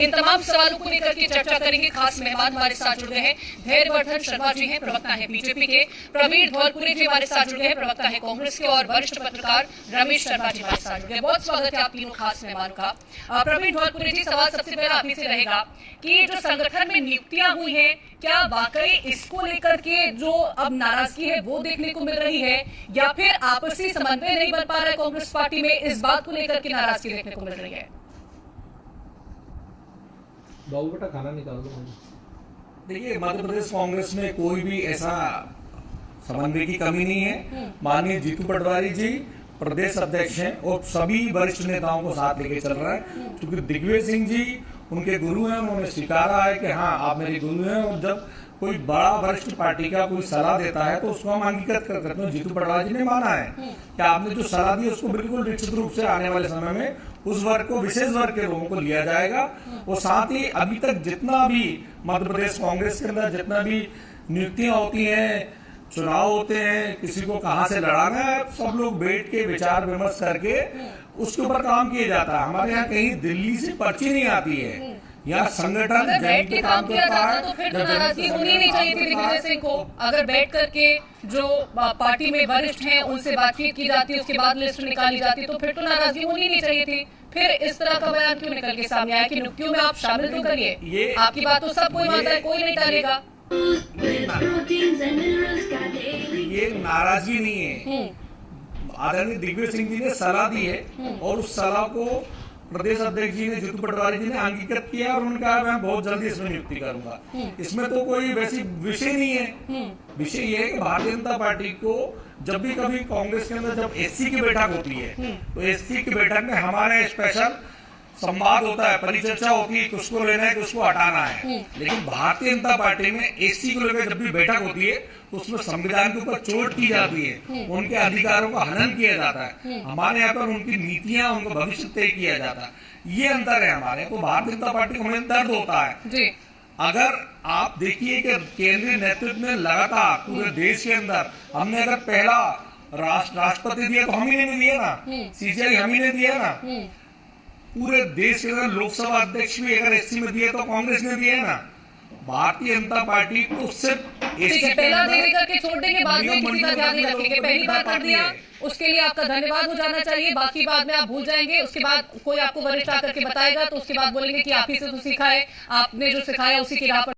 इन तमाम सवालों को लेकर के चर्चा करेंगे। खास मेहमान हमारे साथ जुड़ गए हैं। धैर्यवर्धन शर्मा जी हैं, प्रवक्ता है बीजेपी के। प्रवीण धौलपुरे जी हमारे साथ जुड़ गए हैं, प्रवक्ता है कांग्रेस के। और वरिष्ठ पत्रकार रमेश शर्मा जी हमारे साथ जुड़ गए। बहुत स्वागत है आप तीनों खास मेहमानों का। प्रवीण धौलपुरे जी, सवाल सबसे पहला आप ही से रहेगा कि जो संगठन में नियुक्तियां हुई हैं, क्या वाकई इसको लेकर के जो अब नाराजगी है वो देखने को मिल रही है, या फिर आपसी समन्वय नहीं बन पा रहा है कांग्रेस पार्टी में, इस बात को लेकर के नाराजगी देखने को मिल रही है? बाबू बेटा खाना निकाल दो। देखिए, मध्य प्रदेश कांग्रेस में कोई भी ऐसा समन्वय की कमी नहीं है। माननीय जीतू पटवारी जी प्रदेश अध्यक्ष हैं और सभी वरिष्ठ नेताओं को साथ लेके चल रहा है। क्योंकि दिग्विजय सिंह जी उनके गुरु हैं, उन्होंने स्वीकारा है कि हाँ आप मेरे गुरु हैं, और जब कोई बड़ा वरिष्ठ पार्टी का कोई सलाह देता है तो उसको हम अंगीकृत कर सकते हैं। जीतू पटवारी जी ने माना है कि आपने जो सलाह दी उसको बिल्कुल निश्चित रूप से आने वाले समय में उस वर्ग को, विशेष वर्ग के लोगों को लिया जाएगा। और साथ ही अभी तक जितना भी मध्य प्रदेश कांग्रेस के अंदर जितना भी नियुक्तियां होती हैं, चुनाव होते हैं, किसी को कहां से लड़ाना है, सब लोग बैठ के विचार विमर्श करके उसके ऊपर काम किया जाता है। हमारे यहाँ कहीं दिल्ली से पर्ची नहीं आती है, यहाँ संगठन बैठ के काम किया जाता तो फिर तो नाराजगी होनी नहीं चाहिए थी दिग्विजय सिंह को। अगर बैठ करके जो पार्टी में वरिष्ठ हैं उनसे बातचीत की जाती, उसके बाद लिस्ट निकाली जाती, तो फिर तो नाराजगी होनी नहीं चाहिए थी। फिर इस तरह का बयान क्यों निकल के सामने आया कि नियुक्तियों में आप शामिल तो करिए? आपकी बात तो सब कोई मानता है, कोई नहीं टालेगा। ये नाराजगी नहीं है। आदरणीय दिग्विजय सिंह जी ने सलाह दी है और उस सलाह को प्रदेश अध्यक्ष जी ने, जीतू पटवारी जी ने अंगीकृत किया और उन्होंने कहा मैं बहुत जल्दी इसमें नियुक्ति करूंगा। इसमें तो कोई वैसी विषय नहीं है। विषय ये है कि भारतीय जनता पार्टी को जब भी कभी कांग्रेस के अंदर जब एससी की बैठक होती है तो एससी की बैठक में हमारे स्पेशल संवाद होता है, परिचर्चा होती है, किसको लेना है किसको हटाना है। लेकिन भारतीय जनता पार्टी में एससी को लेकर जब भी बैठक होती है तो उसमें संविधान के ऊपर चोट की जाती है, उनके अधिकारों का हनन किया जाता है। हमारे यहाँ पर उनकी नीतियां, उनको भविष्य तय किया जाता है। ये अंतर है हमारे। तो भारतीय जनता पार्टी को हमें दर्द होता है। अगर आप देखिए कि केंद्रीय नेतृत्व में लगातार पूरे देश के अंदर हमने अगर पहला राष्ट्रपति दिया तो हम ही ने दिया ना, सीसीआई हम ही ने दिया ना। पूरे देश के अंदर लोकसभा अध्यक्ष भी अगर एससी में दिए तो कांग्रेस ने दिए ना। भारतीय जनता पार्टी को सिर्फ पहला देने करके छोड़ देंगे, बाद में किसी का ध्यान नहीं रखेंगे। पहली बार कर दिया, उसके लिए आपका धन्यवाद हो जाना चाहिए। बाकी बाद में आप भूल जाएंगे। उसके बाद कोई आपको वरिष्ठ आकर के बताएगा तो उसके बाद बोलेंगे कि आप ही से तो सीखा है, आपने जो सिखाया उसी की राह पर